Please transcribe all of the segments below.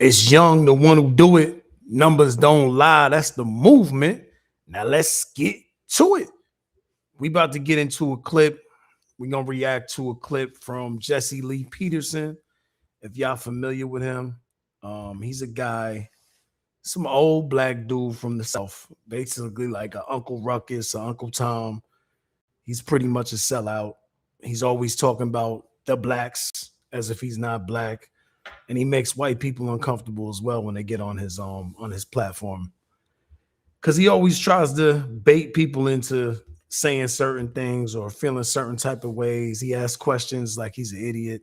It's Young, the one who do it. Numbers don't lie. That's the movement. Now let's get to it. We about to get into a clip. We're gonna react to a clip from Jesse Lee Peterson. If y'all familiar with him, he's a guy, some old black dude from the South, basically like a Uncle Ruckus, or Uncle Tom. He's pretty much a sellout. He's always talking about the blacks as if he's not black, and he makes white people uncomfortable as well when they get on his platform, because he always tries to bait people into saying certain things or feeling certain type of ways. He asks questions like he's an idiot,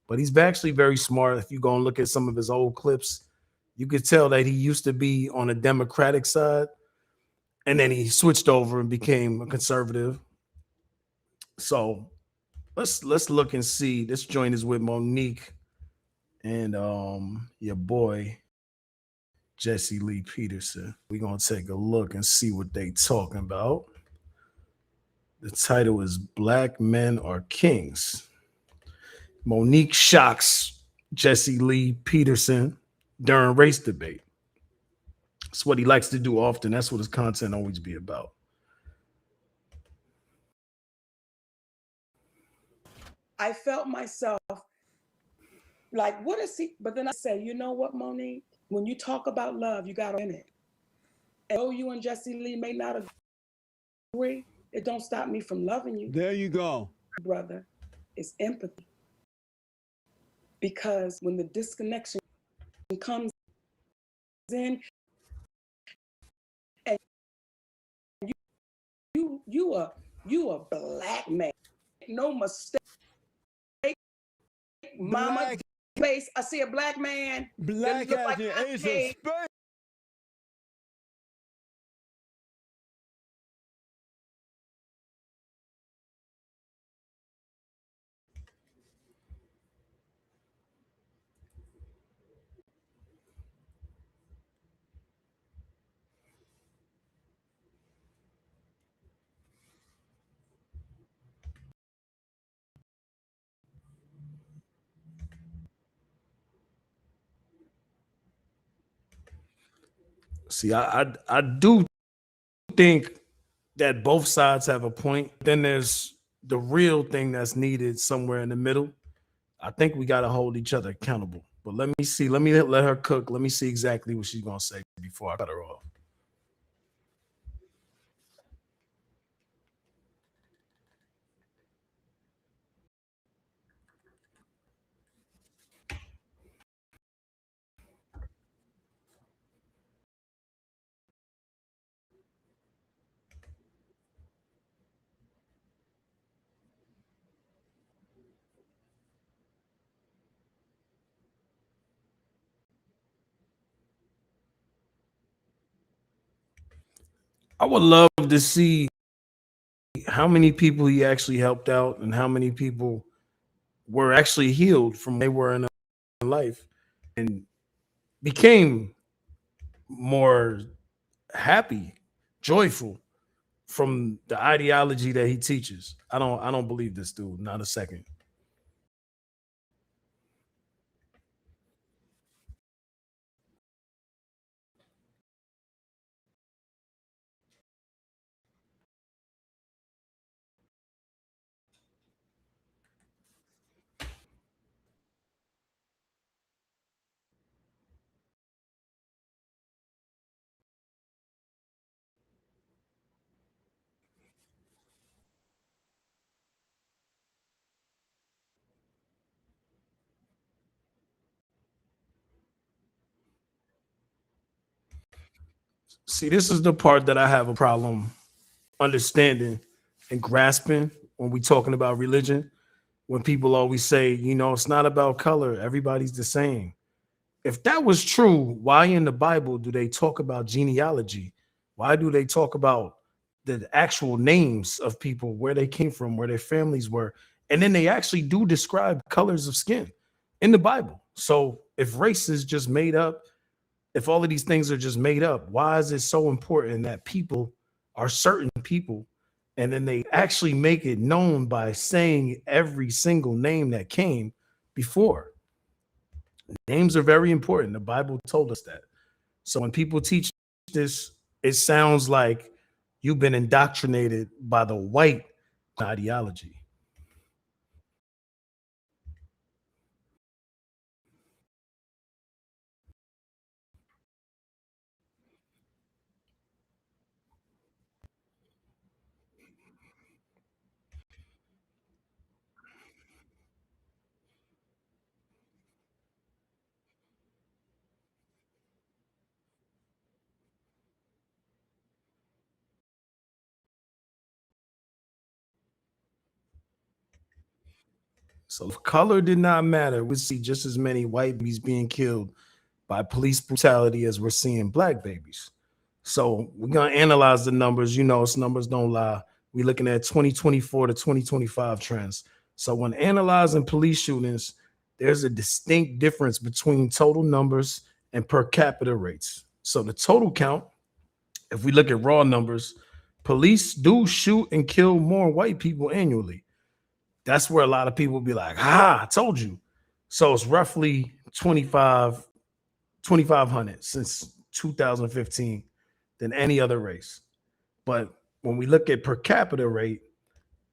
but he's actually very smart. If you go and look at some of his old clips, you could tell that he used to be on the Democratic side, and then he switched over and became a conservative. So let's look and see. This joint is with Monique and your boy Jesse Lee Peterson. We're gonna take a look and see what they talking about. The title is Black Men Are Kings. Monique shocks Jesse Lee Peterson during race debate. That's what he likes to do often. That's what his content always be about. I felt myself like, what is he? But then I say, you know what, Monique? When you talk about love, you got to in it. And though you and Jesse Lee may not agree, it don't stop me from loving you. There you go. Brother, it's empathy. Because when the disconnection comes in, and you a black man, no mistake, mama face. I see a black man, black as like the ace of spades. See, I do think that both sides have a point. Then there's the real thing that's needed somewhere in the middle. I think we got to hold each other accountable. But let me see. Let me let her cook. Let me see exactly what she's gonna say before I cut her off. I would love to see how many people he actually helped out and how many people were actually healed from they were in life and became more happy, joyful from the ideology that he teaches. I don't believe this dude, not a second. See, this is the part that I have a problem understanding and grasping when we talking about religion. When people always say, it's not about color, everybody's the same. If that was true, why in the Bible do they talk about genealogy? Why do they talk about the actual names of people, where they came from, where their families were? And then they actually do describe colors of skin in the Bible. So if race is just made up, if all of these things are just made up, why is it so important that people are certain people and then they actually make it known by saying every single name that came before? Names are very important. The Bible told us that. So when people teach this, it sounds like you've been indoctrinated by the white ideology. So if color did not matter, we see just as many white babies being killed by police brutality as we're seeing black babies. So we're gonna analyze the numbers. You know, numbers don't lie. We're looking at 2024 to 2025 trends. So when analyzing police shootings, there's a distinct difference between total numbers and per capita rates. So the total count, if we look at raw numbers, police do shoot and kill more white people annually. That's where a lot of people be like, I told you. So it's roughly 2,500 since 2015 than any other race. But when we look at per capita rate,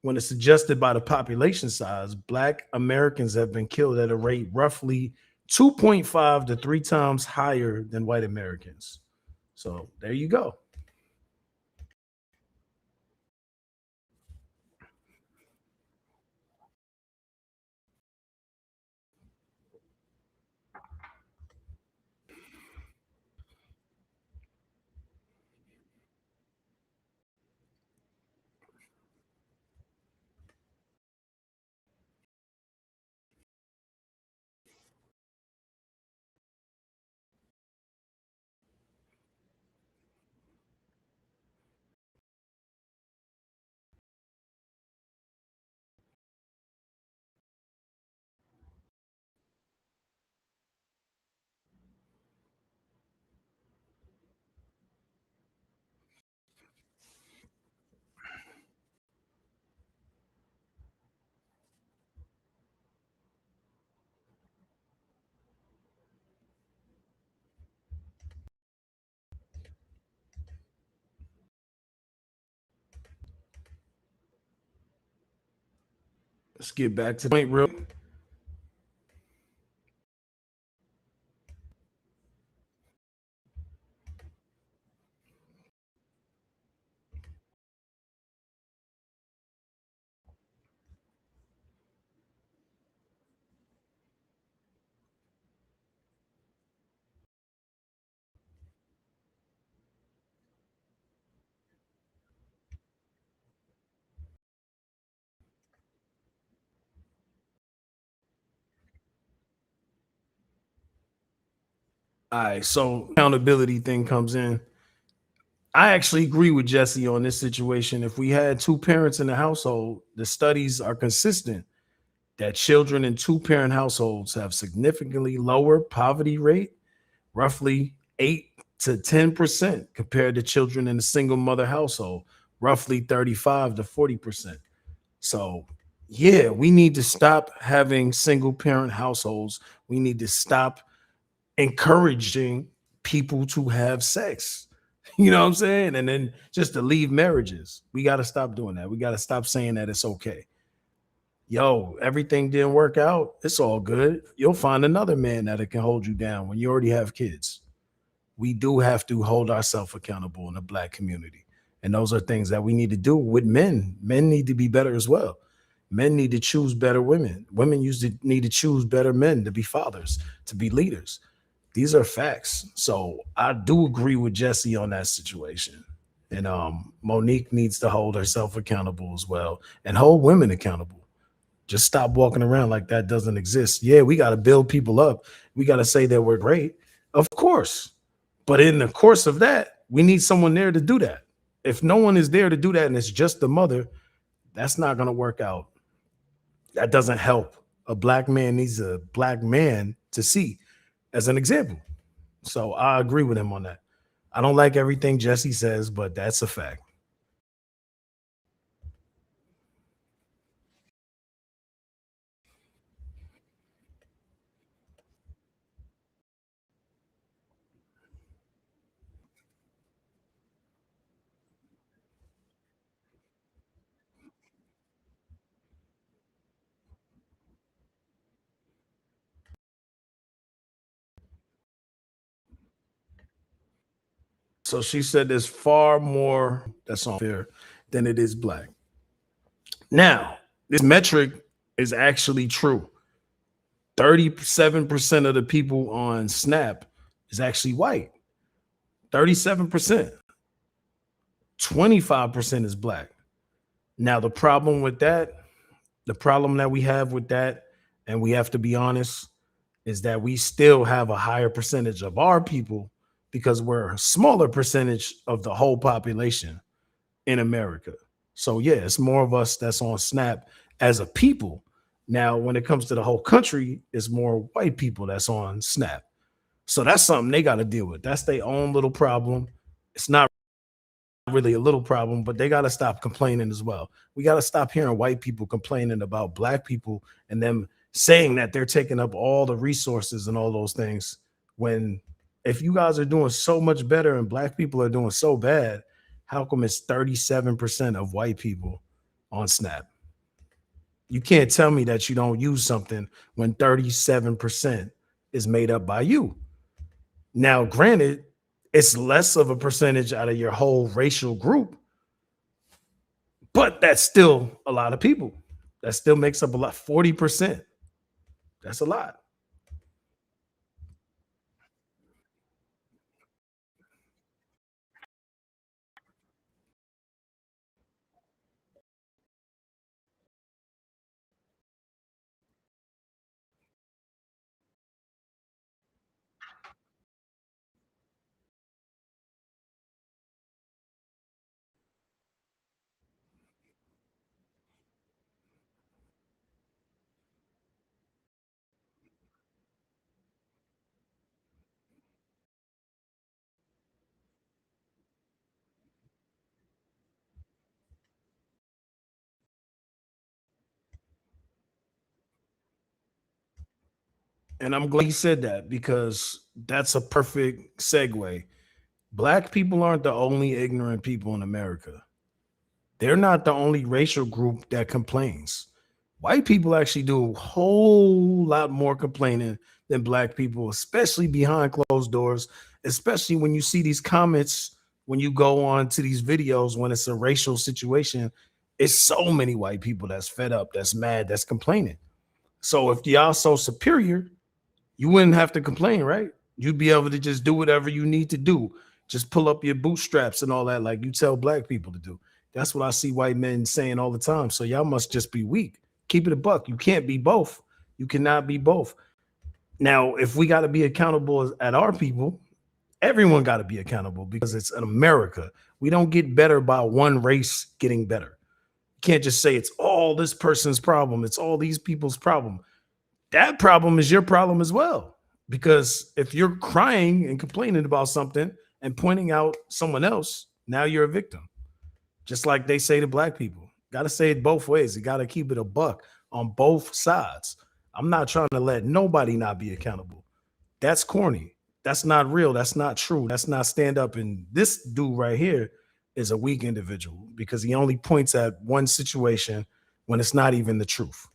when it's adjusted by the population size, Black Americans have been killed at a rate roughly 2.5 to 3 times higher than white Americans. So there you go. Let's get back to the point real. All right, so accountability thing comes in. I actually agree with Jesse on this situation. If we had two parents in the household, the studies are consistent that children in two-parent households have significantly lower poverty rate, roughly 8 to 10% compared to children in a single mother household, roughly 35 to 40%. So, yeah, we need to stop having single parent households. We need to stop encouraging people to have sex. You know what I'm saying? And then just to leave marriages. We got to stop doing that. We got to stop saying that it's okay. Yo, everything didn't work out. It's all good. You'll find another man that can hold you down when you already have kids. We do have to hold ourselves accountable in the black community. And those are things that we need to do with men. Men need to be better as well. Men need to choose better women. Women used to need to choose better men to be fathers, to be leaders. These are facts. So I do agree with Jesse on that situation. And Monique needs to hold herself accountable as well and hold women accountable. Just stop walking around like that doesn't exist. Yeah, we got to build people up. We got to say that we're great. Of course. But in the course of that, we need someone there to do that. If no one is there to do that and it's just the mother, that's not going to work out. That doesn't help. A black man needs a black man to see as an example. So I agree with him on that. I don't like everything Jesse says, but that's a fact. So she said there's far more that's unfair than it is black. Now, this metric is actually true. 37% of the people on Snap is actually white. 37%. 25% is black. Now, the problem that we have with that, and we have to be honest, is that we still have a higher percentage of our people because we're a smaller percentage of the whole population in America. So yeah, it's more of us that's on Snap as a people. Now, when it comes to the whole country, it's more white people that's on Snap. So that's something they got to deal with. That's their own little problem. It's not really a little problem, but they got to stop complaining as well. We got to stop hearing white people complaining about black people and them saying that they're taking up all the resources and all those things when if you guys are doing so much better and black people are doing so bad, how come it's 37% of white people on Snap? You can't tell me that you don't use something when 37% is made up by you. Now, granted, it's less of a percentage out of your whole racial group, but that's still a lot of people. That still makes up a lot. 40%. That's a lot. And I'm glad he said that because that's a perfect segue. Black people aren't the only ignorant people in America. They're not the only racial group that complains. White people actually do a whole lot more complaining than black people, especially behind closed doors, especially when you see these comments when you go on to these videos when it's a racial situation. It's so many white people that's fed up, that's mad, that's complaining. So if y'all so superior, you wouldn't have to complain, right? You'd be able to just do whatever you need to do. Just pull up your bootstraps and all that, like you tell black people to do. That's what I see white men saying all the time. So y'all must just be weak. Keep it a buck. You can't be both. You cannot be both. Now, if we got to be accountable at our people, everyone got to be accountable because it's in America. We don't get better by one race getting better. You can't just say it's all this person's problem. It's all these people's problem. That problem is your problem as well. Because if you're crying and complaining about something and pointing out someone else, now you're a victim. Just like they say to black people. Got to say it both ways. You got to keep it a buck on both sides. I'm not trying to let nobody not be accountable. That's corny. That's not real. That's not true. That's not stand up. And this dude right here is a weak individual because he only points at one situation when it's not even the truth.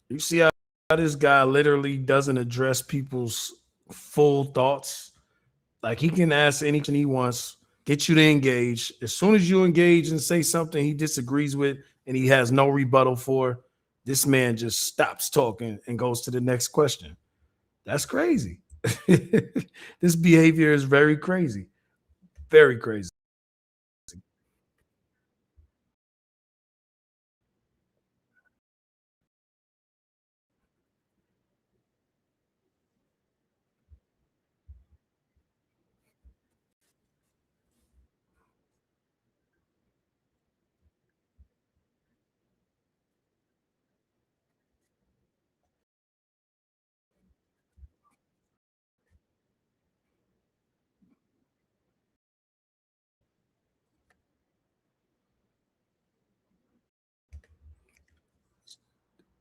You see how this guy literally doesn't address people's full thoughts? Like he can ask any question he wants, get you to engage. As soon as you engage and say something he disagrees with and he has no rebuttal for, this man just stops talking and goes to the next question. That's crazy. This behavior is very crazy. Very crazy.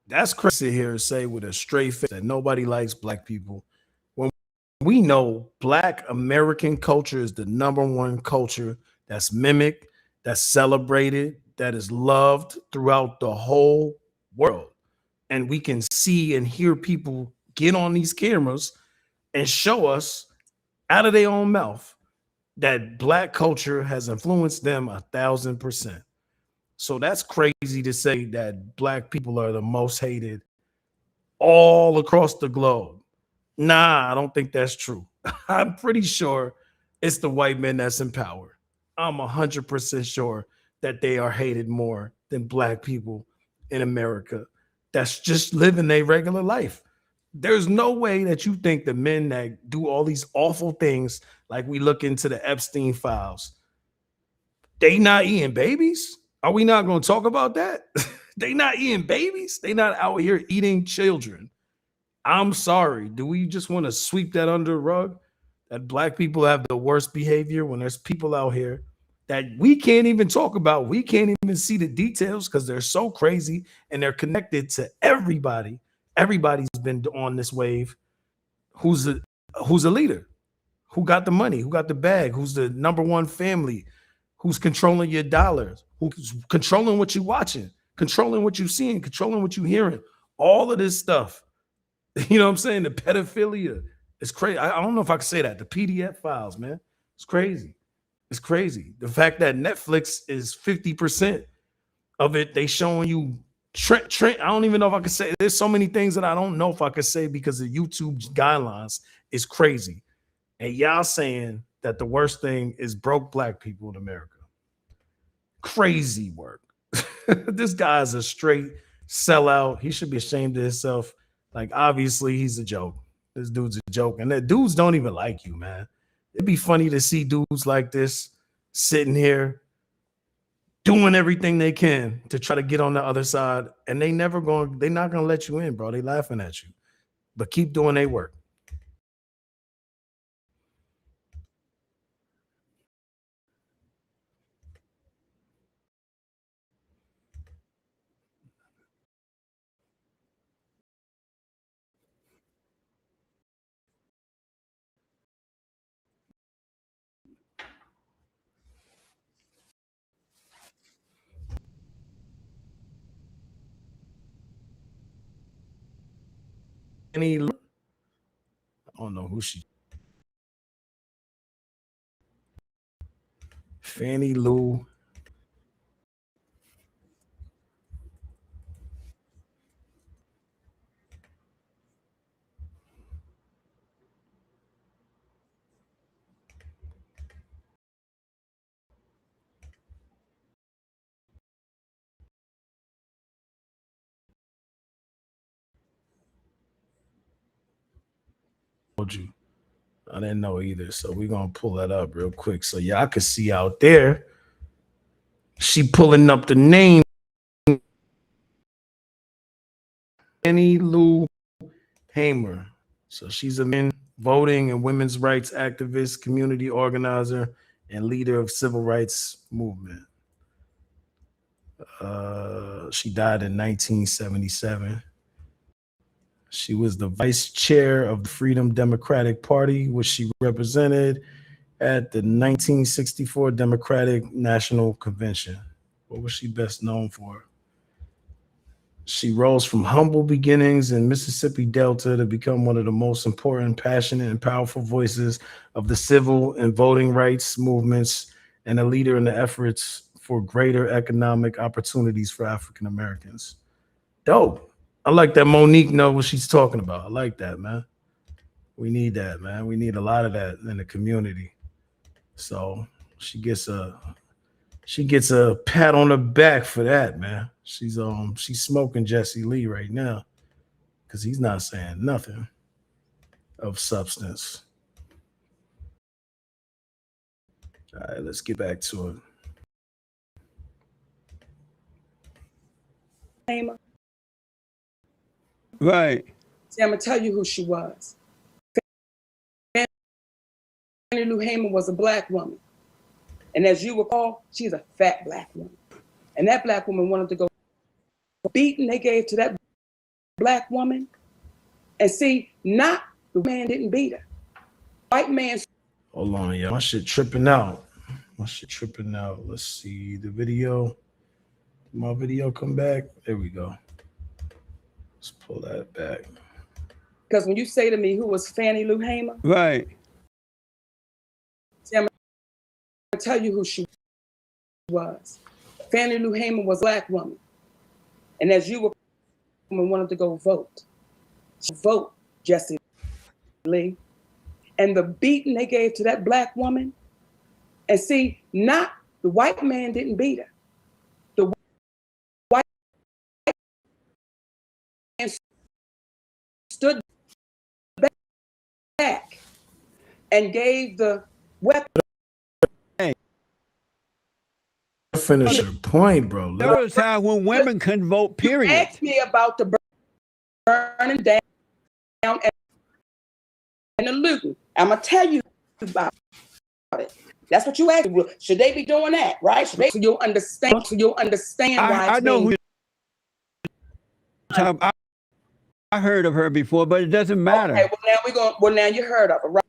That's crazy here to say with a straight face that nobody likes black people. When we know black American culture is the number one culture that's mimicked, that's celebrated, that is loved throughout the whole world. And we can see and hear people get on these cameras and show us out of their own mouth that black culture has influenced them 1,000%. So that's crazy to say that black people are the most hated all across the globe. Nah, I don't think that's true. I'm pretty sure it's the white men that's in power. I'm 100% sure that they are hated more than black people in America that's just living a regular life. There's no way that you think the men that do all these awful things, like we look into the Epstein files, they not eating babies? Are we not going to talk about that? They not eating babies? They not out here eating children. I'm sorry. Do we just want to sweep that under the rug? That black people have the worst behavior when there's people out here that we can't even talk about. We can't even see the details because they're so crazy and they're connected to everybody. Everybody's been on this wave. Who's the who's a leader? Who got the money? Who got the bag? Who's the number one family? Who's controlling your dollars? Who's controlling what you're watching? Controlling what you're seeing? Controlling what you're hearing? All of this stuff. You know what I'm saying? The pedophilia is crazy. I don't know if I can say that. The PDF files, man. It's crazy. It's crazy. The fact that Netflix is 50% of it, they showing you Trent. I don't even know if I can say. There's so many things that I don't know if I could say because of YouTube guidelines is crazy. And y'all saying that the worst thing is broke black people in America. Crazy work. This guy is a straight sellout. He should be ashamed of himself. Like, obviously, he's a joke. This dude's a joke. And that dudes don't even like you, man. It'd be funny to see dudes like this sitting here doing everything they can to try to get on the other side. And they're not gonna let you in, bro. They laughing at you. But keep doing their work. I don't know who she Fannie Lou. Told you. I didn't know either. So we're gonna pull that up real quick. So y'all can see out there. She pulling up the name Fannie Lou Hamer. So she's a men voting and women's rights activist, community organizer, and leader of civil rights movement. She died in 1977. She was the vice chair of the Freedom Democratic Party, which she represented at the 1964 Democratic National Convention. What was she best known for? She rose from humble beginnings in Mississippi Delta to become one of the most important, passionate, and powerful voices of the civil and voting rights movements, and a leader in the efforts for greater economic opportunities for African Americans. Dope. I like that Monique know what she's talking about. I like that, man. We need that, man. We need a lot of that in the community. So she gets a pat on the back for that, man. She's smoking Jesse Lee right now because he's not saying nothing of substance. All right, let's get back to it. Hamer. Right. See, I'm gonna tell you who she was. Fannie Lou Hamer was a black woman, and as you recall, she's a fat black woman, and that black woman wanted to go beating they gave to that black woman, and see, not the man didn't beat her. White man. Hold on, yeah, my shit tripping out. Let's see the video. My video come back. There we go. Let's pull that back. Because when you say to me, who was Fannie Lou Hamer? Right. See, I'm gonna tell you who she was. Fannie Lou Hamer was a black woman, and as you were wanted to go vote, vote Jesse Lee, and the beating they gave to that black woman, and see, not the white man didn't beat her. The white man stood back and gave the weapon. Finish your point, bro. There was a time when women couldn't vote, period. You asked me about the burning down and the looting. I'm going to tell you about it. That's what you asked me. Should they be doing that, right? Should they, so you'll understand why I know who. I heard of her before, but it doesn't matter. Okay, now you heard of her, right?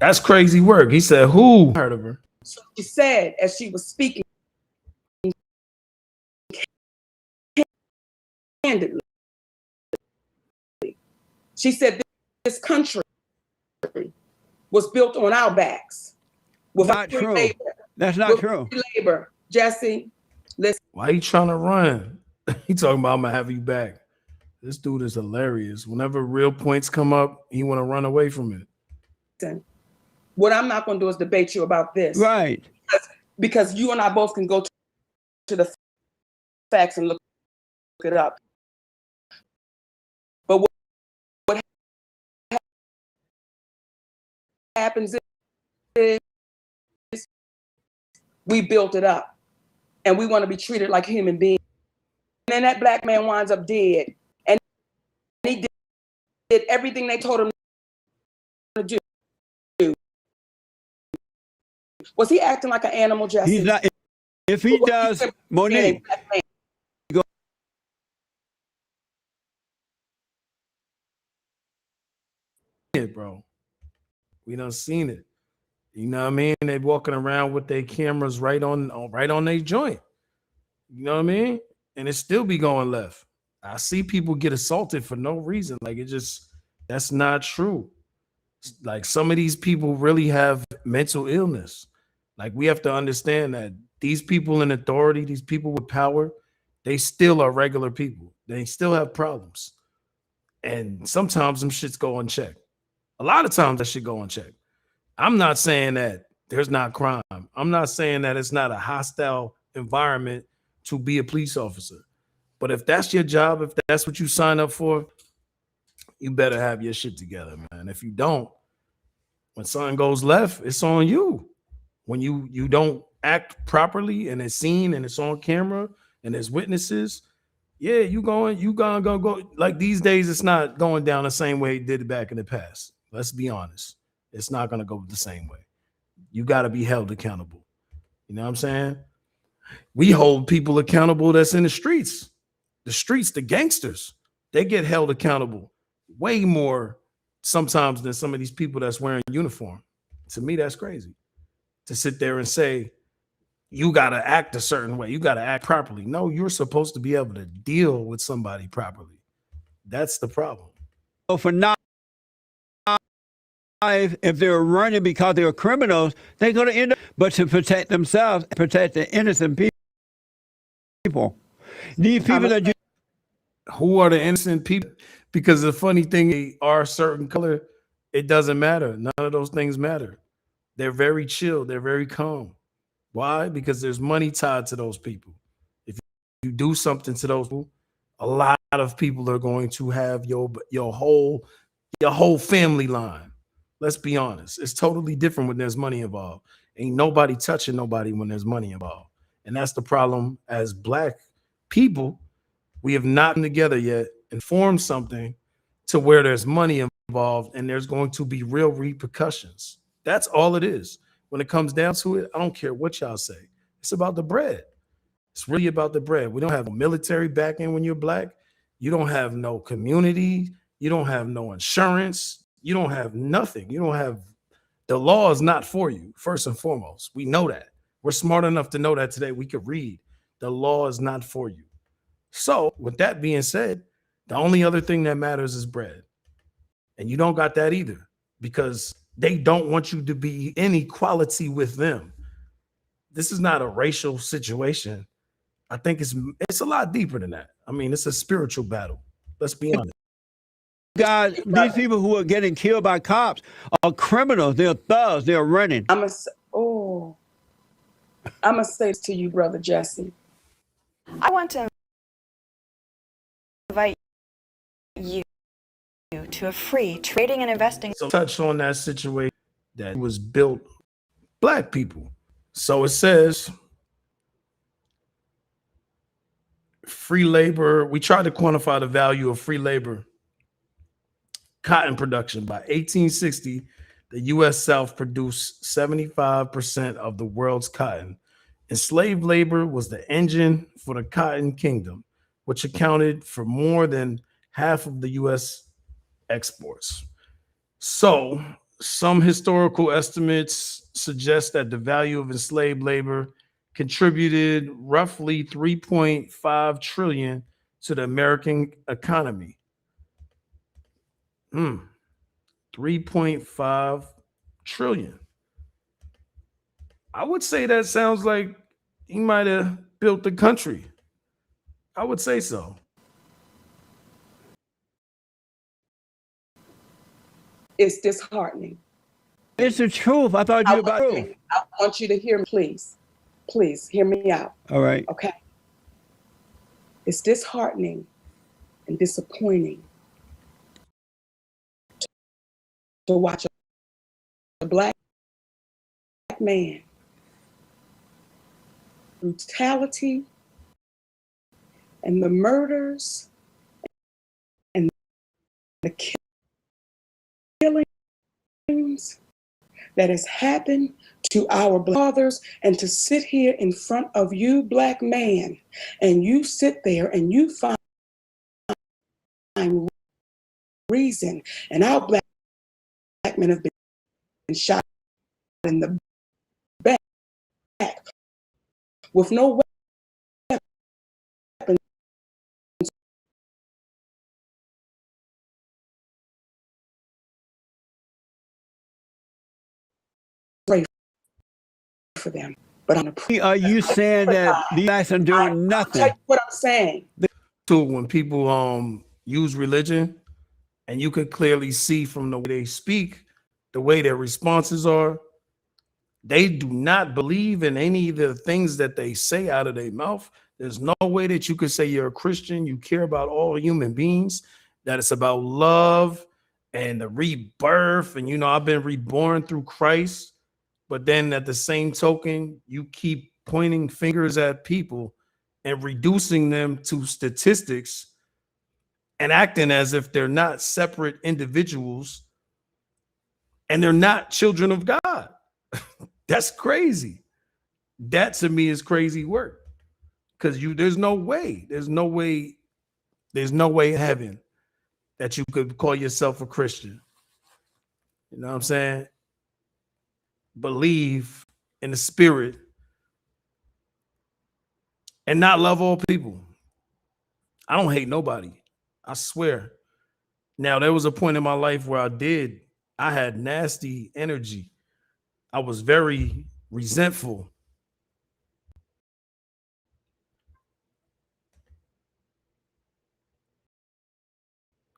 That's crazy work. He said, who heard of her? So she said, as she was speaking candidly, she said, this country was built on our backs. Not true. Labor. That's not true. Labor. Jesse, listen. Why you trying to run? He talking about I'm gonna have you back. This dude is hilarious. Whenever real points come up, he want to run away from it. Listen, what I'm not going to do is debate you about this. Right. Because you and I both can go to the facts and look it up. But what happens is we built it up, and we want to be treated like human beings. And then that black man winds up dead, and he did everything they told him to do. Was he acting like an animal, Jesse? He's not. If he does, Monique. Bro, we done seen it. You know what I mean? They walking around with their cameras right on their joint. You know what I mean? And it still be going left. I see people get assaulted for no reason. Like that's not true. Like some of these people really have mental illness. Like we have to understand that these people in authority, these people with power, they still are regular people. They still have problems. And sometimes them shits go unchecked. A lot of times that shit go unchecked. I'm not saying that there's not crime. I'm not saying that it's not a hostile environment to be a police officer. But if that's your job, if that's what you sign up for, you better have your shit together, man. If you don't, when something goes left, it's on you. When you don't act properly and it's seen and it's on camera and there's witnesses, yeah, you gonna go. Like these days, it's not going down the same way it did back in the past. Let's be honest. It's not gonna go the same way. You got to be held accountable. You know what I'm saying? We hold people accountable that's in the streets. The streets, the gangsters, they get held accountable way more sometimes than some of these people that's wearing uniform. To me, that's crazy. To sit there and say, you got to act a certain way. You got to act properly. No, you're supposed to be able to deal with somebody properly. That's the problem. So for now, if they're running because they're criminals, they're going to end up, but to protect themselves, protect the innocent people. These people that you. Who are the innocent people? Because the funny thing, they are a certain color. It doesn't matter. None of those things matter. They're very chill. They're very calm. Why? Because there's money tied to those people. If you do something to those people, a lot of people are going to have your whole family line. Let's be honest. It's totally different when there's money involved. Ain't nobody touching nobody when there's money involved. And that's the problem as Black people. We have not come together yet and formed something to where there's money involved and there's going to be real repercussions. That's all it is. When it comes down to it, I don't care what y'all say. It's about the bread. It's really about the bread. We don't have a military backing when you're Black. You don't have no community. You don't have no insurance. You don't have nothing. You don't have, the law is not for you, first and foremost. We know that. We're smart enough to know that today. We could read. The law is not for you. So with that being said, the only other thing that matters is bread. And you don't got that either because they don't want you to be in equality with them. This is not a racial situation. I think it's a lot deeper than that. I mean, it's a spiritual battle. Let's be honest. God, these people who are getting killed by cops are criminals. They're thugs. They're running. I'm gonna say this to you, Brother Jesse. I want to invite you to a free trading and investing. So touch on that situation that was built Black people. So it says free labor. We tried to quantify the value of free labor cotton production. By 1860, the U.S. South produced 75% of the world's cotton. Enslaved labor was the engine for the cotton kingdom, which accounted for more than half of the U.S. exports. So some historical estimates suggest that the value of enslaved labor contributed roughly 3.5 trillion to the American economy. 3.5 trillion. I would say that sounds like he might have built the country. I would say so. It's disheartening. It's the truth. I thought you were about truth. I want you to hear me, please. Please hear me out. All right. Okay. It's disheartening and disappointing to watch a Black man brutality and the murders and the killings that has happened to our brothers, and to sit here in front of you, Black man, and you sit there and you find reason, and our Black men have been shot in the back with no weapons for them. But on a Are you saying that these guys are doing nothing? I'll tell you what I'm saying. Too, when people use religion, and you could clearly see from the way they speak, the way their responses are, they do not believe in any of the things that they say out of their mouth. There's no way that you could say you're a Christian, you care about all human beings, that it's about love and the rebirth. And, I've been reborn through Christ. But then at the same token, you keep pointing fingers at people and reducing them to statistics and acting as if they're not separate individuals and they're not children of God. That's crazy. That to me is crazy work. Because there's no way in heaven that you could call yourself a Christian. You know what I'm saying? Believe in the spirit and not love all people. I don't hate nobody. I swear. Now, there was a point in my life where I had nasty energy. I was very resentful.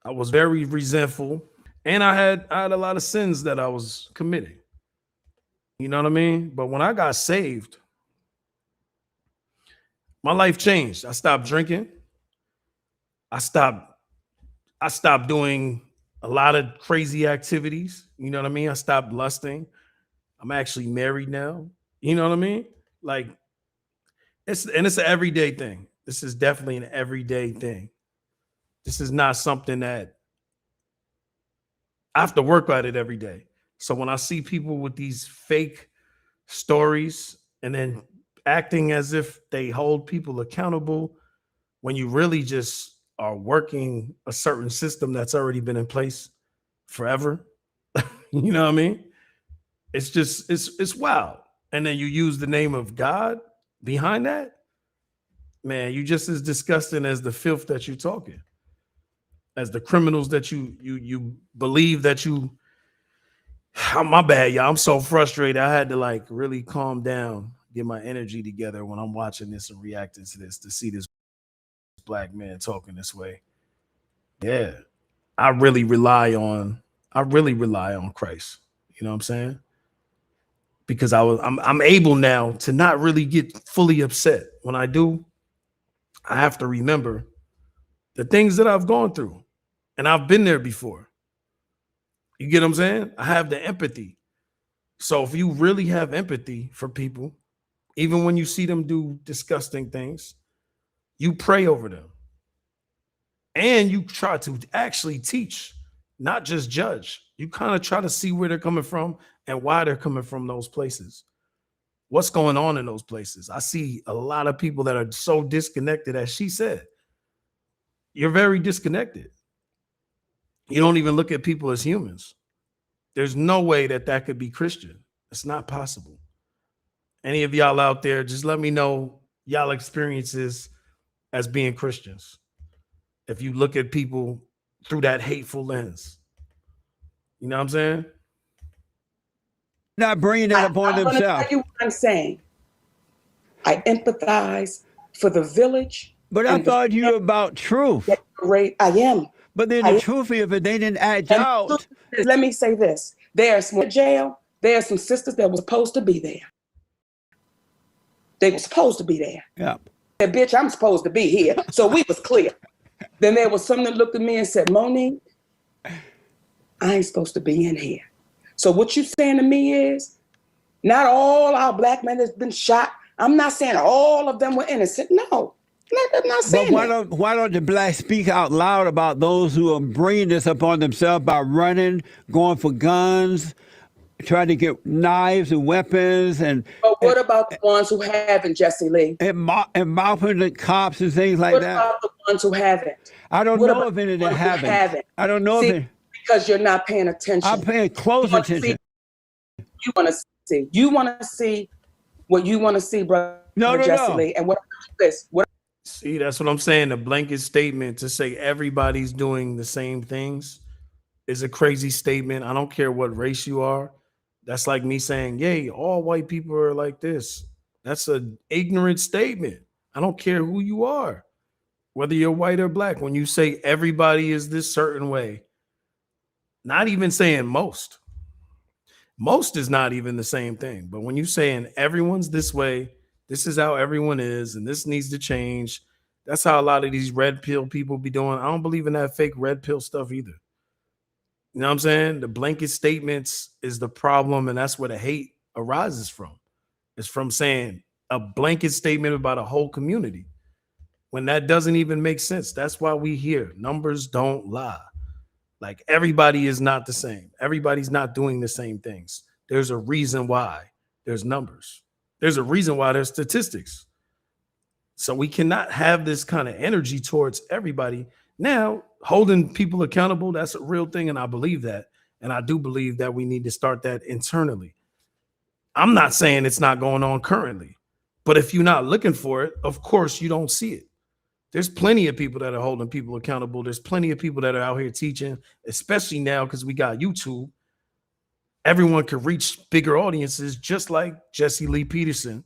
I was very resentful. And I had a lot of sins that I was committing. You know what I mean? But when I got saved, my life changed. I stopped drinking. I stopped I stopped doing a lot of crazy activities. You know what I mean? I stopped lusting. I'm actually married now. You know what I mean? Like it's an everyday thing. This is definitely an everyday thing. This is not something that I have to work at it every day. So when I see people with these fake stories and then acting as if they hold people accountable when you really just are working a certain system that's already been in place forever. You know what I mean? It's just it's wild. And then you use the name of God behind that. Man, you just as disgusting as the filth that you're talking, as the criminals that you believe that you. Oh, my bad, y'all. I'm so frustrated. I had to like really calm down, get my energy together when I'm watching this and reacting to this to see this black man talking this way. Yeah, I really rely on Christ. You know what I'm saying? Because I'm able now to not really get fully upset. When I do, I have to remember the things that I've gone through, and I've been there before. You get what I'm saying? I have the empathy. So if you really have empathy for people, even when you see them do disgusting things, you pray over them. And you try to actually teach, not just judge. You kind of try to see where they're coming from and why they're coming from those places. What's going on in those places? I see a lot of people that are so disconnected, as she said. You're very disconnected. You don't even look at people as humans. There's no way that that could be Christian. It's not possible. Any of y'all out there, just let me know y'all experiences as being Christians. If you look at people through that hateful lens, you know what I'm saying? Not bringing that upon I'm going to themselves. tell you what I'm saying. I empathize for the village. But I thought you were about truth. I am. But then the truth is, if they didn't act out. Let me say this. There's some jail. There are some sisters that were supposed to be there. They were supposed to be there. Yeah. Said, bitch, I'm supposed to be here. So we was clear. Then there was some that looked at me and said, Monique, I ain't supposed to be in here. So what you saying to me is, not all our black men that's been shot. I'm not saying all of them were innocent. No, I'm not saying But why don't the blacks speak out loud about those who are bringing this upon themselves by running, going for guns, trying to get knives and weapons, But what about the ones who haven't, Jesse Lee? and mouthing the cops and things like that? What about the ones who haven't? I don't know if any of them haven't. I don't know if it. Because you're not paying attention. I'm paying close attention. You want to see. You want to see what you want to see, brother Jesse Lee. And what this? See, that's what I'm saying. The blanket statement to say everybody's doing the same things is a crazy statement. I don't care what race you are. That's like me saying, yay, all white people are like this. That's an ignorant statement. I don't care who you are, whether you're white or black. When you say everybody is this certain way, not even saying most is not even the same thing. But when you're saying everyone's this way, this is how everyone is, and this needs to change. That's how a lot of these red pill people be doing. I don't believe in that fake red pill stuff either. You know what I'm saying? The blanket statements is the problem, and that's where the hate arises from. It's from saying a blanket statement about a whole community when that doesn't even make sense. That's why we hear numbers don't lie. Like everybody is not the same. Everybody's not doing the same things. There's a reason why there's numbers. There's a reason why there's statistics. So we cannot have this kind of energy towards everybody. Now, holding people accountable, that's a real thing. And I believe that. And I do believe that we need to start that internally. I'm not saying it's not going on currently. But if you're not looking for it, of course you don't see it. There's plenty of people that are holding people accountable. There's plenty of people that are out here teaching, especially now because we got YouTube. Everyone can reach bigger audiences, just like Jesse Lee Peterson.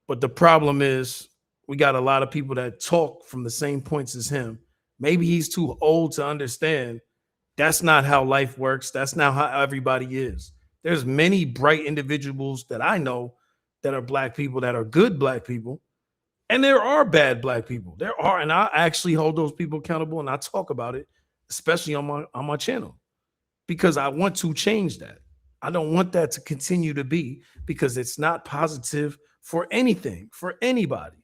But the problem is we got a lot of people that talk from the same points as him. Maybe he's too old to understand that's not how life works. That's not how everybody is. There's many bright individuals that I know that are black people, that are good black people. And there are bad black people. There are, and I actually hold those people accountable, and I talk about it, especially on my channel, because I want to change that. I don't want that to continue to be, because it's not positive for anything, for anybody.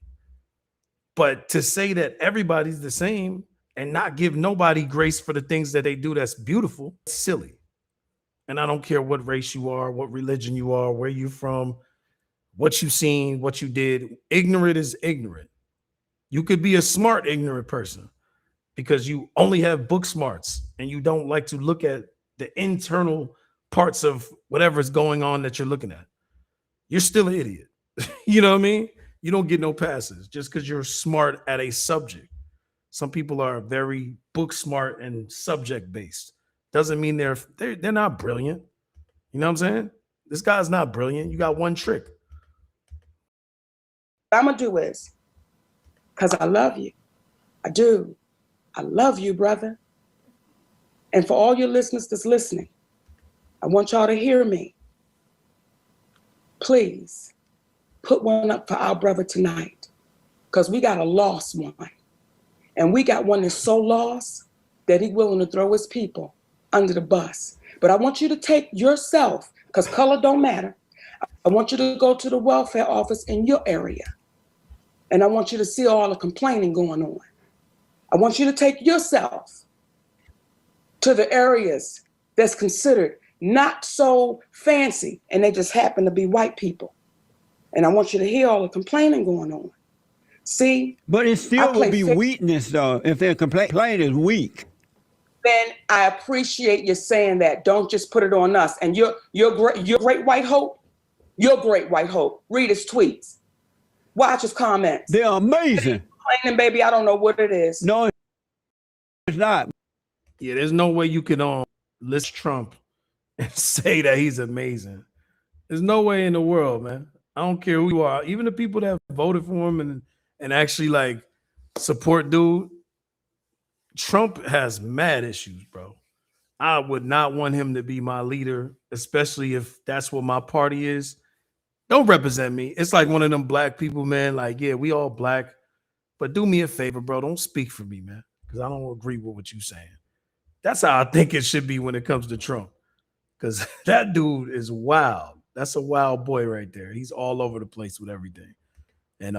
But to say that everybody's the same and not give nobody grace for the things that they do that's beautiful, it's silly. And I don't care what race you are, what religion you are, where you're from, what you've seen, what you did. Ignorant is ignorant. You could be a smart, ignorant person because you only have book smarts and you don't like to look at the internal parts of whatever's going on that you're looking at. You're still an idiot. You know what I mean? You don't get no passes just because you're smart at a subject. Some people are very book smart and subject based. Doesn't mean they're not brilliant. You know what I'm saying? This guy's not brilliant. You got one trick. What I'm gonna do is, because I love you. I do. I love you, brother. And for all your listeners that's listening, I want y'all to hear me. Please put one up for our brother tonight, because we got a lost one. And we got one that's so lost that he's willing to throw his people under the bus. But I want you to take yourself, because color don't matter. I want you to go to the welfare office in your area. And I want you to see all the complaining going on. I want you to take yourself to the areas that's considered not so fancy, and they just happen to be white people. And I want you to hear all the complaining going on. See? But it still would be weakness, though, if their complaint is weak. Then I appreciate you saying that. Don't just put it on us. And you're great white hope. You're great white hope. Read his tweets. Watch his comments. They're amazing. Complaining, baby, I don't know what it is. No, it's not. Yeah, there's no way you can list Trump and say that he's amazing. There's no way in the world, man. I don't care who you are. Even the people that voted for him and actually like support dude, Trump has mad issues, bro. I would not want him to be my leader, especially if that's what my party is. Don't represent me. It's like one of them black people, man. Like, yeah, we all black, but do me a favor, bro. Don't speak for me, man, because I don't agree with what you're saying. That's how I think it should be when it comes to Trump, because that dude is wild. That's a wild boy right there. He's all over the place with everything. And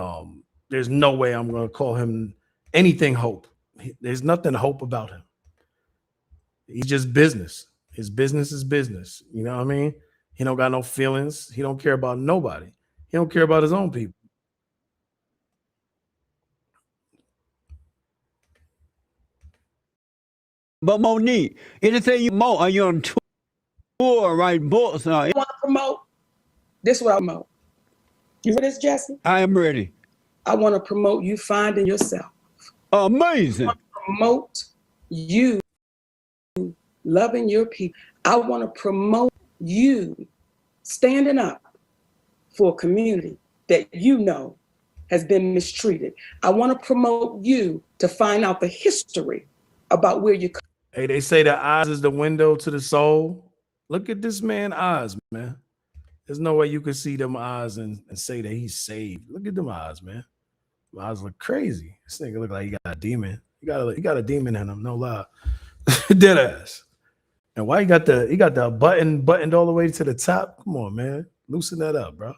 there's no way I'm going to call him anything hope. There's nothing hope about him. He's just business. His business is business. You know what I mean? He don't got no feelings. He don't care about nobody. He don't care about his own people. But Monique, anything you promote, are you on tour, writing books? I want to promote. This is what I promote. You ready, this, Jesse? I am ready. I want to promote you finding yourself. Amazing. I want to promote you loving your people. I want to promote you standing up for a community that you know has been mistreated. I want to promote you to find out the history about where you come. Hey, they say the eyes is the window to the soul. Look at this man's eyes, man. There's no way you can see them eyes and say that he's saved. Look at them eyes, man. My eyes look crazy. This nigga look like he got a demon. He got a demon in him, no lie. Dead ass. And why he got the buttoned all the way to the top? Come on, man. Loosen that up, bro.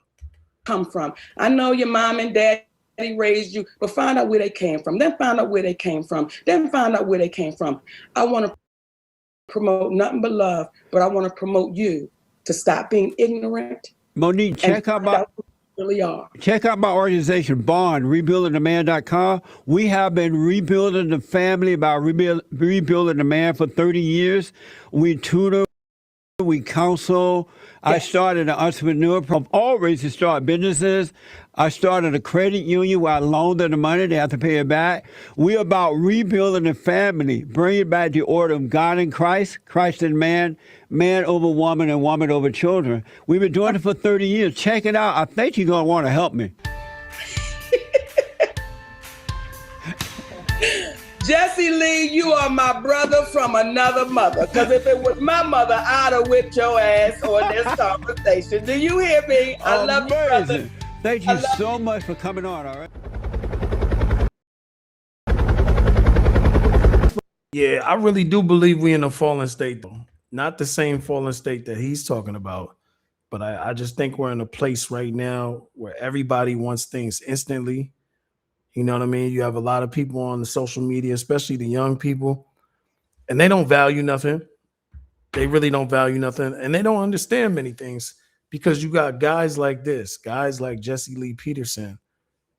Come from. I know your mom and dad raised you, but find out where they came from. Then find out where they came from. Then find out where they came from. I want to promote nothing but love, but I want to promote you to stop being ignorant. Monique, check out my organization, Bond, rebuildingtheman.com. We have been rebuilding the family by rebuilding the man for 30 years. We tutor We counsel. I Yes. started an entrepreneur from always to start businesses. I started a credit union where I loaned them the money. They have to pay it back. We're about rebuilding the family, bringing back the order of God in Christ, Christ in man, man over woman, and woman over children. We've been doing it for 30 years. Check it out. I think you're going to want to help me. Jesse Lee, you are my brother from another mother. Because if it was my mother, I'd have whipped your ass on this conversation. Do you hear me? I love you, brother. Thank you so much for coming on, all right? Yeah, I really do believe we in a fallen state, though. Not the same fallen state that he's talking about, but I just think we're in a place right now where everybody wants things instantly. You know what I mean? You have a lot of people on the social media, especially the young people, and they don't value nothing. They really don't value nothing, and they don't understand many things because you got guys like this, guys like Jesse Lee Peterson.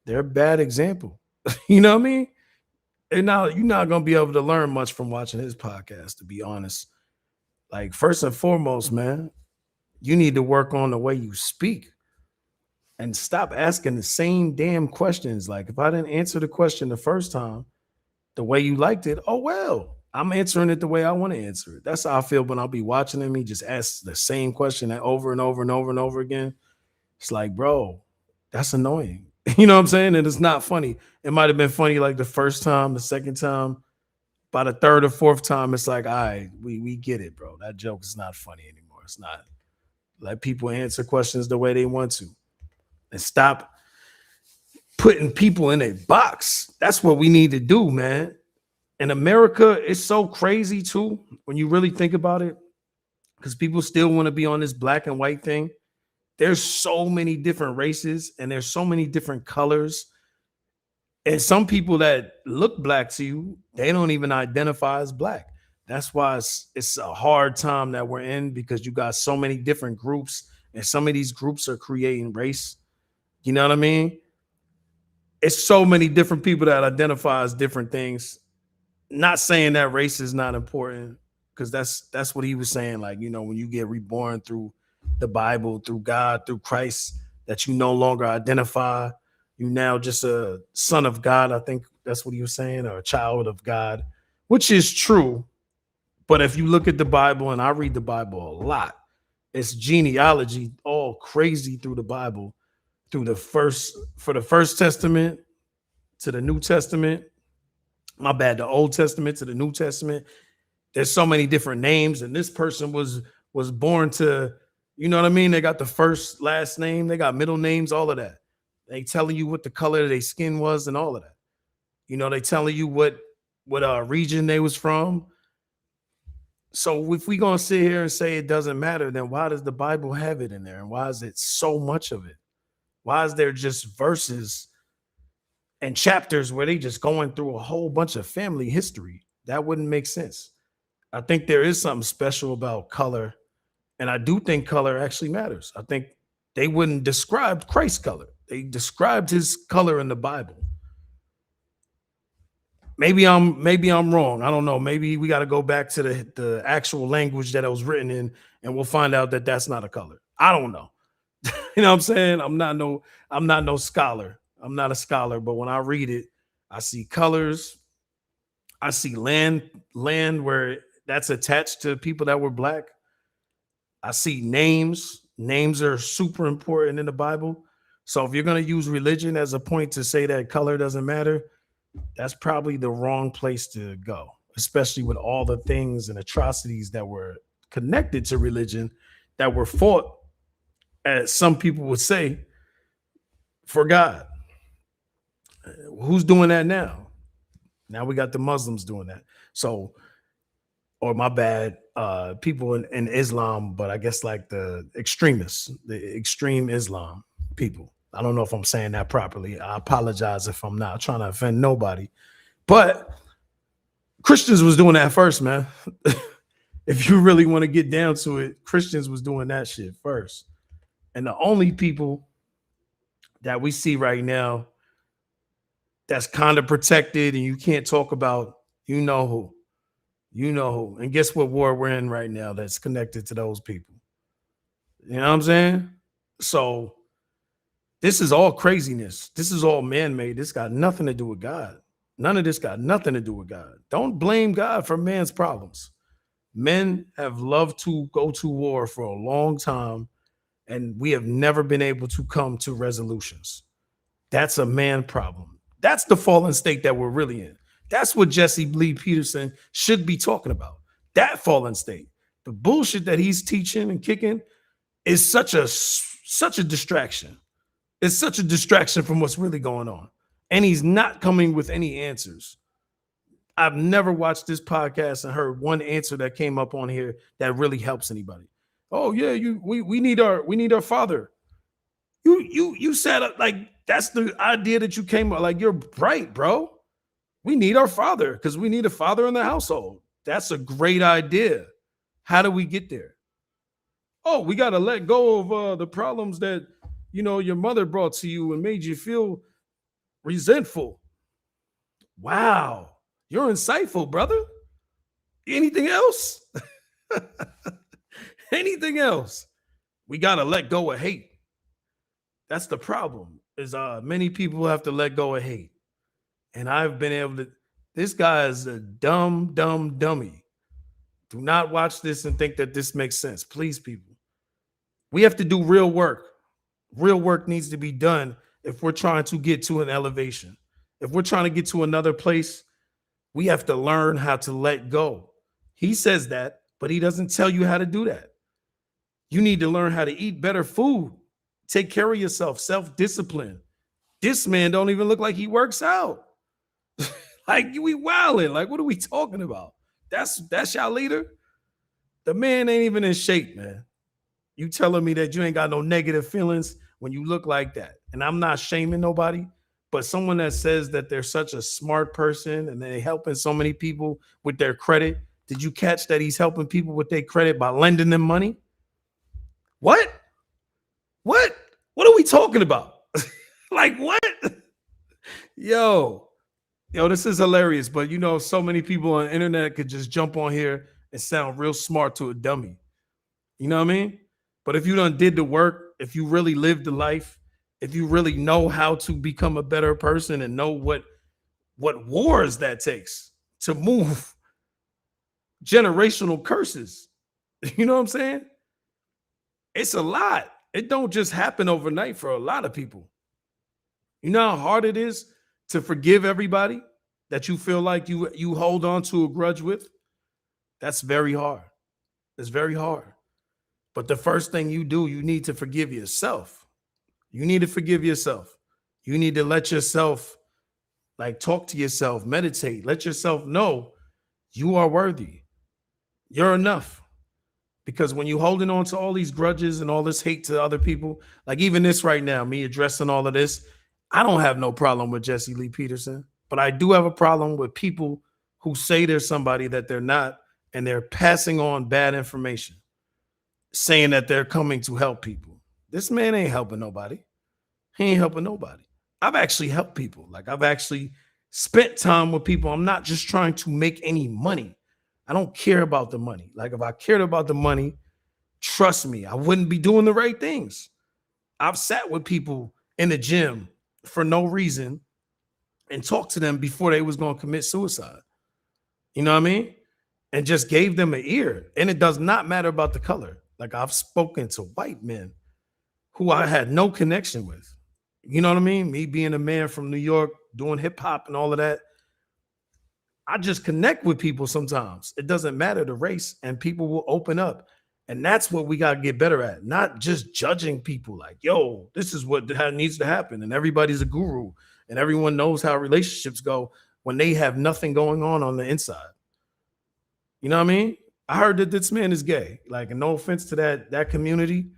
They're a bad example. You know what I mean? And now you're not gonna be able to learn much from watching his podcast, to be honest. Like, first and foremost, man, you need to work on the way you speak and stop asking the same damn questions. Like, if I didn't answer the question the first time the way you liked it, oh well, I'm answering it the way I want to answer it. That's how I feel when I'll be watching him. He just asks the same question over and over and over and over again. It's like, bro, that's annoying. You know what I'm saying? And it's not funny. It might have been funny like the first time, the second time. By the third or fourth time, it's like, all right, we get it, bro. That joke is not funny anymore. It's not. Let people answer questions the way they want to. And stop putting people in a box. That's what we need to do, man. In America, it's so crazy too when you really think about it, because people still want to be on this black and white thing. There's so many different races and there's so many different colors. And some people that look black to you, they don't even identify as black. That's why it's a hard time that we're in, because you got so many different groups and some of these groups are creating race. You know what I mean? It's so many different people that identify as different things. Not saying that race is not important, because that's what he was saying. Like, you know, when you get reborn through the Bible, through God, through Christ, that you no longer identify. You now just a son of God. I think that's what he was saying, or a child of God, which is true. But if you look at the Bible, and I read the Bible a lot, it's genealogy all crazy through the Bible, for the First Testament to the New Testament. My bad, the Old Testament to the New Testament. There's so many different names, and this person was born to, you know what I mean? They got the first, last name, they got middle names, all of that. They telling you what the color of their skin was and all of that. You know, they telling you what region they was from. So if we gonna sit here and say it doesn't matter, then why does the Bible have it in there? And why is it so much of it? Why is there just verses and chapters where they just going through a whole bunch of family history? That wouldn't make sense. I think there is something special about color, and I do think color actually matters. I think they wouldn't describe Christ's color. They described his color in the Bible. Maybe I'm wrong. I don't know. Maybe we got to go back to the actual language that it was written in, and we'll find out that that's not a color. I don't know. You know what I'm saying? I'm not no scholar. I'm not a scholar, but when I read it, I see colors. I see land where that's attached to people that were black. I see names. Names are super important in the Bible. So if you're going to use religion as a point to say that color doesn't matter, that's probably the wrong place to go, especially with all the things and atrocities that were connected to religion that were fought, as some people would say, for God. Who's doing that now? Now we got the Muslims doing that. So, or my bad, people in Islam, but I guess like the extremists, the extreme Islam people. I don't know if I'm saying that properly. I apologize if I'm not trying to offend nobody. But Christians was doing that first, man. If you really want to get down to it, Christians was doing that shit first. And the only people that we see right now that's kind of protected and you can't talk about, you know who. You know, and guess what war we're in right now that's connected to those people? You know what I'm saying? So this is all craziness. This is all man-made. This got nothing to do with God. None of this got nothing to do with God. Don't blame God for man's problems. Men have loved to go to war for a long time, and we have never been able to come to resolutions. That's a man problem. That's the fallen state that we're really in. That's what Jesse Lee Peterson should be talking about. That fallen state. The bullshit that he's teaching and kicking is such a distraction. It's such a distraction from what's really going on. And he's not coming with any answers. I've never watched this podcast and heard one answer that came up on here that really helps anybody. Oh yeah, we need our father. You said like that's the idea that you came up. Like, you're bright, bro. We need our father because we need a father in the household. That's a great idea. How do we get there? Oh, we got to let go of the problems that, you know, your mother brought to you and made you feel resentful. Wow. You're insightful, brother. Anything else? Anything else? We got to let go of hate. That's the problem, is many people have to let go of hate. And I've been able to, this guy is a dumb dummy. Do not watch this and think that this makes sense. Please, people. We have to do real work. Real work needs to be done if we're trying to get to an elevation. If we're trying to get to another place, we have to learn how to let go. He says that, but he doesn't tell you how to do that. You need to learn how to eat better food. Take care of yourself, self-discipline. This man don't even look like he works out. Like, we wilding. Like, what are we talking about? That's y'all leader? The man ain't even in shape, man. You telling me that you ain't got no negative feelings when you look like that. And I'm not shaming nobody, but someone that says that they're such a smart person and they're helping so many people with their credit. Did you catch that he's helping people with their credit by lending them money? What? What are we talking about? Like, what? Yo, this is hilarious. But, you know, so many people on the internet could just jump on here and sound real smart to a dummy. You know what I mean? But if you done did the work, if you really lived the life, if you really know how to become a better person and know what wars that takes to move generational curses, you know what I'm saying? It's a lot. It don't just happen overnight for a lot of people. You know how hard it is to forgive everybody that you feel like you hold on to a grudge with? That's very hard. It's very hard. But the first thing you do, you need to forgive yourself. You need to forgive yourself. You need to let yourself, like, talk to yourself, meditate, let yourself know you are worthy. You're enough. Because when you're holding on to all these grudges and all this hate to other people, like even this right now, me addressing all of this, I don't have no problem with Jesse Lee Peterson, but I do have a problem with people who say they're somebody that they're not, and they're passing on bad information, saying that they're coming to help people. This man ain't helping nobody. He ain't helping nobody. I've actually helped people. Like, I've actually spent time with people. I'm not just trying to make any money. I don't care about the money. Like, if I cared about the money, trust me, I wouldn't be doing the right things. I've sat with people in the gym for no reason and talked to them before they was going to commit suicide. You know what I mean? And just gave them an ear. And it does not matter about the color. Like, I've spoken to white men who I had no connection with. You know what I mean? Me being a man from New York, doing hip hop and all of that. I just connect with people sometimes. It doesn't matter the race, and people will open up. And that's what we got to get better at. Not just judging people like, yo, this is what needs to happen. And everybody's a guru and everyone knows how relationships go when they have nothing going on the inside. You know what I mean? I heard that this man is gay. Like, no offense to that community,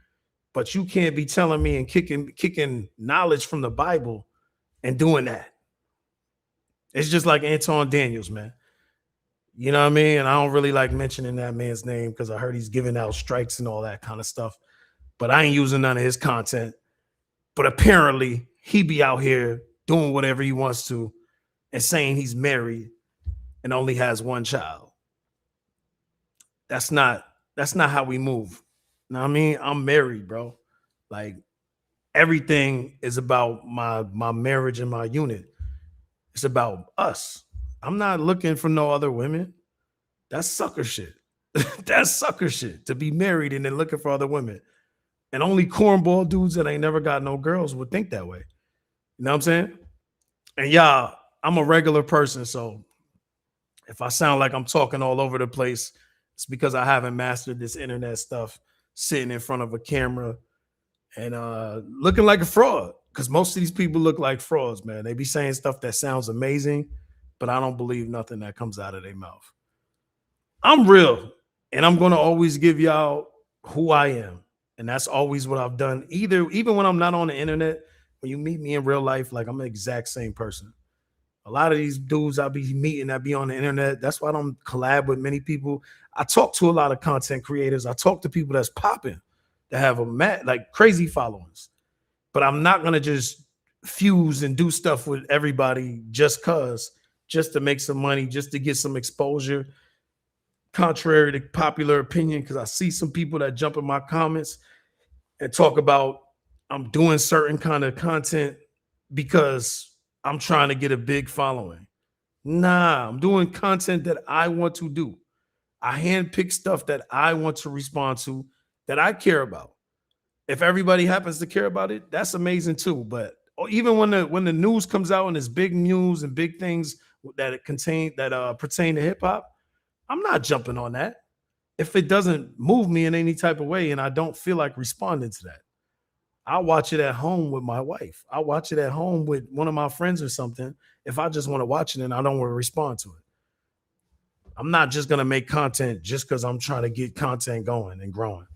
but you can't be telling me and kicking knowledge from the Bible and doing that. It's just like Anton Daniels, man. You know what I mean? And I don't really like mentioning that man's name because I heard he's giving out strikes and all that kind of stuff. But I ain't using none of his content. But apparently he be out here doing whatever he wants to and saying he's married and only has one child. That's not how we move. You know what I mean? I'm married, bro. Like everything is about my marriage and my unit. It's about us. I'm not looking for no other women. That's sucker shit. That's sucker shit to be married and then looking for other women. And only cornball dudes that ain't never got no girls would think that way. You know what I'm saying? And y'all, I'm a regular person, so if I sound like I'm talking all over the place, it's because I haven't mastered this internet stuff, sitting in front of a camera and looking like a fraud. Because most of these people look like frauds, man. They be saying stuff that sounds amazing, but I don't believe nothing that comes out of their mouth. I'm real, and I'm going to always give y'all who I am. And that's always what I've done. Even when I'm not on the internet, when you meet me in real life, like I'm the exact same person. A lot of these dudes I be meeting that be on the internet, that's why I don't collab with many people. I talk to a lot of content creators. I talk to people that's popping, that have like crazy followings. But I'm not going to just fuse and do stuff with everybody just to make some money, just to get some exposure, contrary to popular opinion, because I see some people that jump in my comments and talk about I'm doing certain kind of content because I'm trying to get a big following. Nah, I'm doing content that I want to do. I handpick stuff that I want to respond to, that I care about. If everybody happens to care about it, that's amazing too. But even when the news comes out and it's big news and big things that pertain to hip hop, I'm not jumping on that if it doesn't move me in any type of way and I don't feel like responding to that. I'll watch it at home with my wife. I'll watch it at home with one of my friends or something if I just want to watch it and I don't want to respond to it. I'm not just going to make content just because I'm trying to get content going and growing.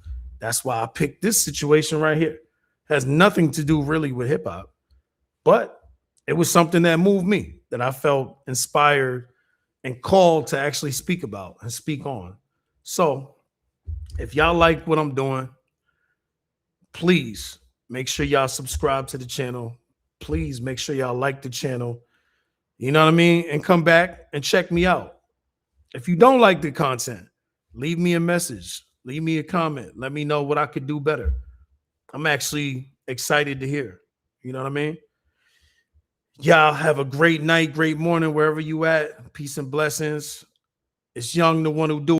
That's why I picked this situation right here. It has nothing to do really with hip hop, but it was something that moved me, that I felt inspired and called to actually speak about and speak on. So if y'all like what I'm doing, please make sure y'all subscribe to the channel. Please make sure y'all like the channel. You know what I mean? And come back and check me out. If you don't like the content, leave me a message. Leave me a comment. Let me know what I could do better. I'm actually excited to hear. You know what I mean? Y'all have a great night, great morning, wherever you at. Peace and blessings. It's Young, the one who do